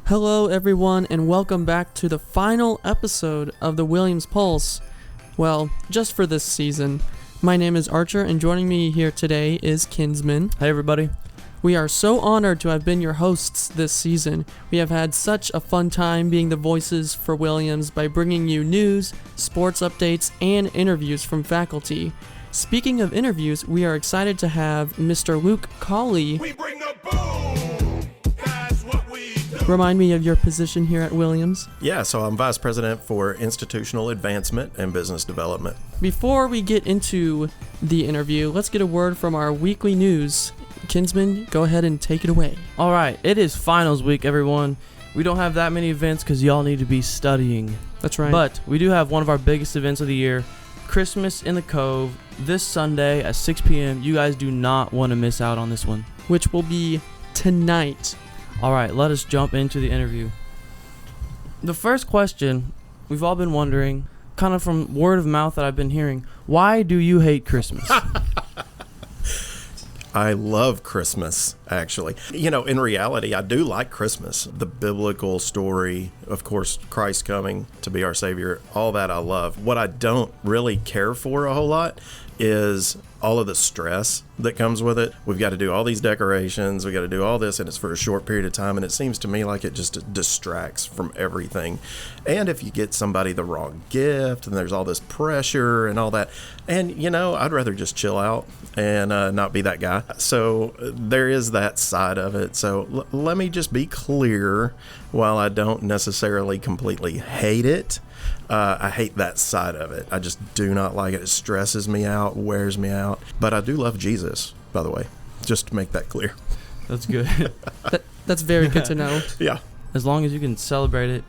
Hello everyone and welcome back to the final episode of the Williams Pulse. Well, just for this season. My name is Archer and joining me here today is Kinsman. Hey everybody. We are so honored to have been your hosts this season. We have had such a fun time being the voices for Williams by bringing you news, sports updates, and interviews from faculty. Speaking of interviews, we are excited to have Mr. Luke Colley. We bring the boom. That's what we do. Remind me of your position here at Williams. Yeah, so I'm Vice President for Institutional Advancement and Business Development. Before we get into the interview, let's get a word from our weekly news. Kinsman, go ahead and take it away. All right, it is finals week, everyone. We don't have that many events because y'all need to be studying. That's right. But we do have one of our biggest events of the year, Christmas in the Cove, this Sunday at 6 p.m. You guys do not want to miss out on this one. Which will be tonight. All right, let us jump into the interview. The first question we've all been wondering, kind of from word of mouth that I've been hearing, why do you hate Christmas? I love Christmas, actually. You know, in reality, I do like Christmas. The biblical story, of course, Christ coming to be our Savior, all that I love. What I don't really care for a whole lot is all of the stress that comes with it. We've got to do all these decorations, we got to do all this, and it's for a short period of time, and it seems to me like it just distracts from everything. And if you get somebody the wrong gift, and there's all this pressure and all that, and you know, I'd rather just chill out and not be that guy. So there is that side of it. So let me just be clear, while I don't necessarily completely hate it, I hate that side of it. I just do not like it. It stresses me out, wears me out. But I do love Jesus, by the way, just to make that clear. That's good. That's very good to know. Yeah. As long as you can celebrate it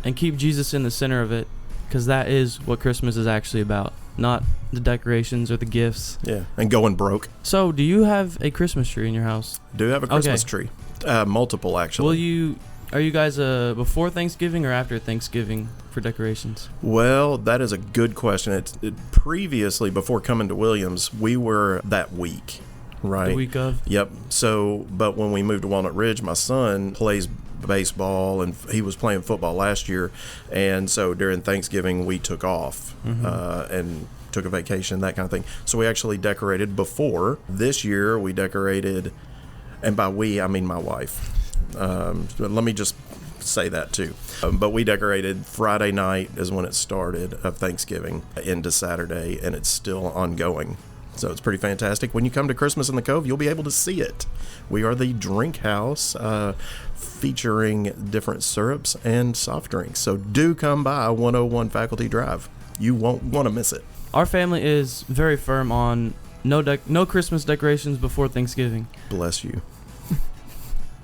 and keep Jesus in the center of it, because that is what Christmas is actually about, not the decorations or the gifts. Yeah, and going broke. So, do you have a Christmas tree in your house? Do have a Christmas tree. Multiple, actually. Are you guys before Thanksgiving or after Thanksgiving for decorations? Well, that is a good question. Previously, before coming to Williams, we were that week, right? The week of? Yep. So, but when we moved to Walnut Ridge, my son plays baseball, and he was playing football last year, and so during Thanksgiving, we took off and took a vacation, that kind of thing. So we actually decorated before. This year, we decorated, and by we, I mean my wife. Let me just say that too. But we decorated Friday night is when it started of Thanksgiving into Saturday, and it's still ongoing. So it's pretty fantastic. When you come to Christmas in the Cove, you'll be able to see it. We are the drink house featuring different syrups and soft drinks. So do come by 101 Faculty Drive. You won't want to miss it. Our family is very firm on no Christmas decorations before Thanksgiving. Bless you.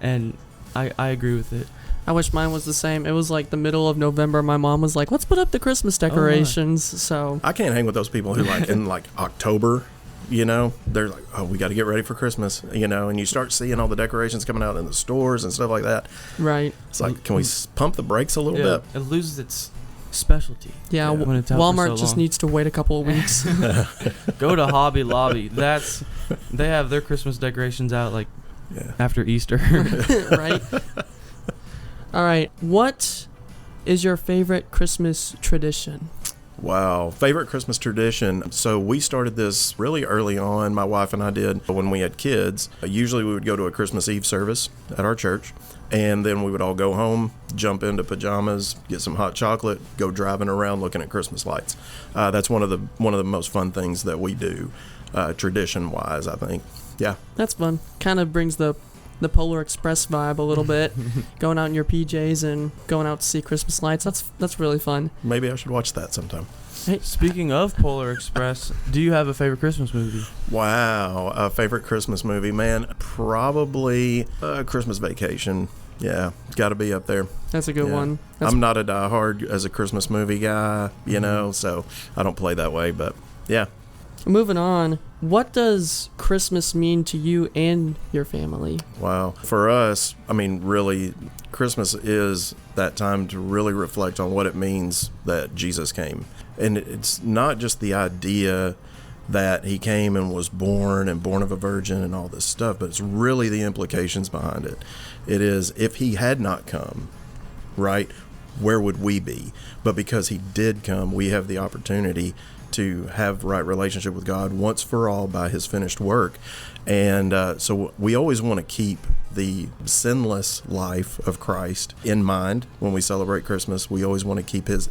And I agree with it. I wish mine was the same. It was like the middle of November. My mom was like, let's put up the Christmas decorations. So I can't hang with those people who like in like October, you know, they're like, oh, we got to get ready for Christmas, you know, and you start seeing all the decorations coming out in the stores and stuff like that. Right. It's like, can we pump the brakes a little bit? It loses its specialty. Yeah, when it's out for Walmart so just long. needs to wait a couple of weeks. Go to Hobby Lobby. They have their Christmas decorations out like after Easter. Right? All right. What is your favorite Christmas tradition? Wow. Favorite Christmas tradition. So we started this really early on, my wife and I did, when we had kids. Usually we would go to a Christmas Eve service at our church, and then we would all go home, jump into pajamas, get some hot chocolate, go driving around looking at Christmas lights. That's one of the most fun things that we do, tradition-wise, I think. Yeah. That's fun. Kind of brings the Polar Express vibe a little bit. Going out in your PJs and going out to see Christmas lights. That's really fun. Maybe I should watch that sometime. Hey, Speaking of Polar Express, do you have a favorite Christmas movie? Wow. A favorite Christmas movie, man. Probably Christmas Vacation. Yeah, it's got to be up there. that's a good Yeah. one. I'm not a diehard as a Christmas movie guy, you know, so I don't play that way, but yeah. Moving on, what does Christmas mean to you and your family? Wow. For us, I mean, really, Christmas is that time to really reflect on what it means that Jesus came. And it's not just the idea that he came and was born of a virgin and all this stuff, but it's really the implications behind it. It is, if he had not come, right, where would we be? But because he did come, we have the opportunity to have right relationship with God once for all by his finished work. And so we always want to keep the sinless life of Christ in mind when we celebrate Christmas. We always want to keep his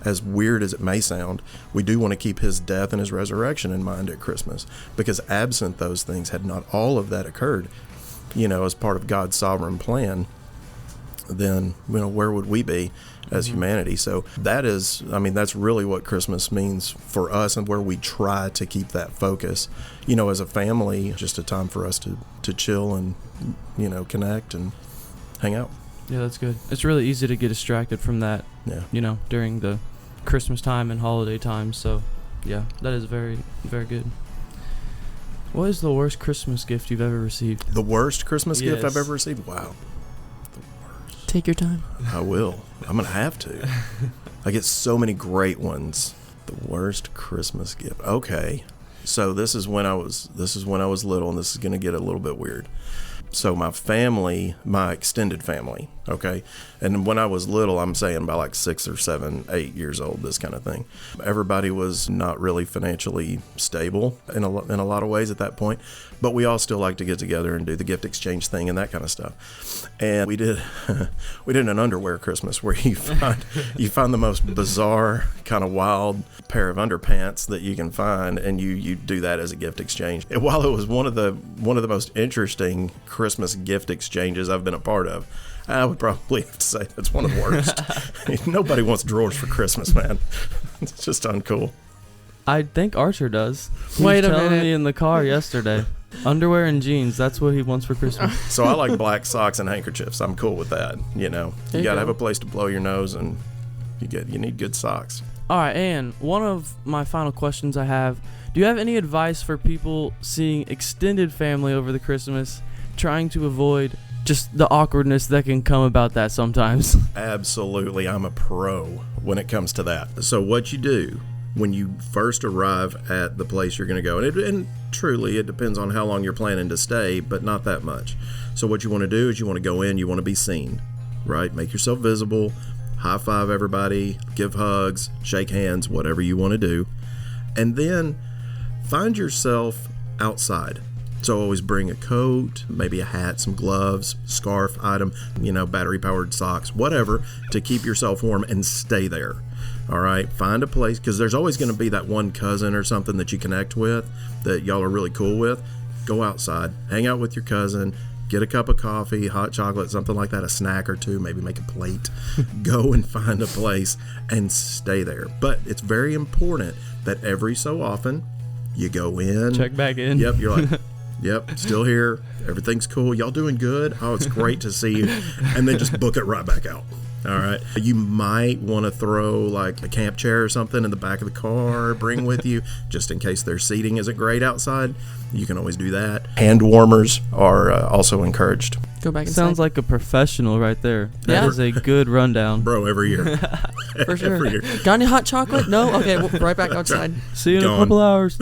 as weird as it may sound, we do want to keep his death and his resurrection in mind at Christmas, because absent those things, had not all of that occurred, as part of God's sovereign plan, then, where would we be as humanity? So that's really what Christmas means for us, and where we try to keep that focus, as a family, just a time for us to chill and, connect and hang out. Yeah, that's good. It's really easy to get distracted from that, during the Christmas time and holiday time. So, yeah, that is very, very good. What is the worst Christmas gift you've ever received? The worst Christmas gift Yes. I've ever received? Wow. Take your time. I will. I'm going to have to. I get so many great ones. The worst Christmas gift. Okay. So this is when I was little, and this is going to get a little bit weird. So my family, my extended family, okay, and when I was little, I'm saying about like 6 or 7, 8 years old, this kind of thing. Everybody was not really financially stable in a lot of ways at that point, but we all still like to get together and do the gift exchange thing and that kind of stuff. And we did an underwear Christmas where you find the most bizarre, kind of wild pair of underpants that you can find, and you do that as a gift exchange. And while it was one of the most interesting Christmas gift exchanges I've been a part of, I would probably have to say that's one of the worst. Nobody wants drawers for Christmas, man. It's just uncool. I think Archer does. He Wait was a telling minute. me in the car yesterday. Underwear and jeans, that's what he wants for Christmas. So I like black socks and handkerchiefs. I'm cool with that. You There got you to go. have a place to blow your nose, and you need good socks. All right, and one of my final questions I have, do you have any advice for people seeing extended family over the Christmas, trying to avoid just the awkwardness that can come about that sometimes? Absolutely. I'm a pro when it comes to that. So what you do when you first arrive at the place you're going to go, and truly it depends on how long you're planning to stay, but not that much. So what you want to do is you want to go in, you want to be seen, right? Make yourself visible, high five everybody, give hugs, shake hands, whatever you want to do. And then find yourself outside. So always bring a coat, maybe a hat, some gloves, scarf item, battery-powered socks, whatever, to keep yourself warm, and stay there. All right? Find a place, because there's always going to be that one cousin or something that you connect with that y'all are really cool with. Go outside, hang out with your cousin, get a cup of coffee, hot chocolate, something like that, a snack or two, maybe make a plate. Go and find a place and stay there. But it's very important that every so often you go in. Check back in. Yep, you're like, yep, still here. Everything's cool. Y'all doing good? Oh, it's great to see you. And then just book it right back out. All right. You might want to throw like a camp chair or something in the back of the car, bring with you, just in case their seating isn't great outside. You can always do that. Hand warmers are also encouraged. Go back inside. Sounds like a professional right there. That Yeah. is a good rundown. Bro, every year. For sure. Every year. Got any hot chocolate? No? Okay, well, right back outside. See you in Gone. a couple hours.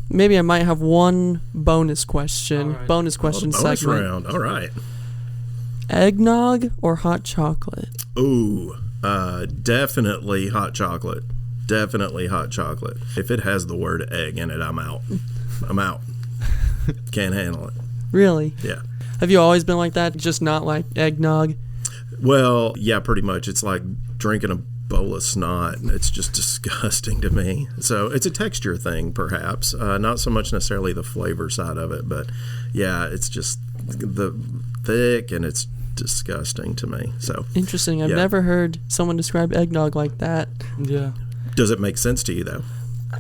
Maybe I might have one bonus question. All right. Bonus question Bonus segment. round. All right. Eggnog or hot chocolate? Ooh, definitely hot chocolate. Definitely hot chocolate. If it has the word egg in it, I'm out. I'm out. Can't handle it. Really? Yeah. Have you always been like that? Just not like eggnog? Well, yeah, pretty much. It's like drinking a bowl of snot. It's just disgusting to me. So it's a texture thing, perhaps. Not so much necessarily the flavor side of it, but yeah, it's just the thick, and it's disgusting to me. So Interesting. I've Yeah. never heard someone describe eggnog like that. Yeah. does it make sense to you, though?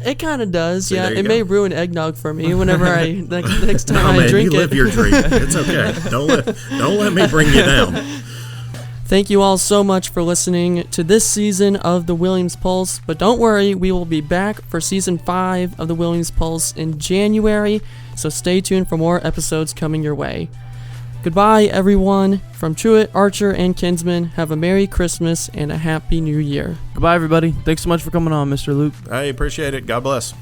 It kind of does, See, yeah. there you It go. may ruin eggnog for me whenever next time No, I man, drink you live it. your dream. It's okay. Don't let me bring you down. Thank you all so much for listening to this season of the Williams Pulse. But don't worry, we will be back for season 5 of the Williams Pulse in January. So stay tuned for more episodes coming your way. Goodbye, everyone. From Truett, Archer, and Kinsman, have a Merry Christmas and a Happy New Year. Goodbye, everybody. Thanks so much for coming on, Mr. Luke. I appreciate it. God bless.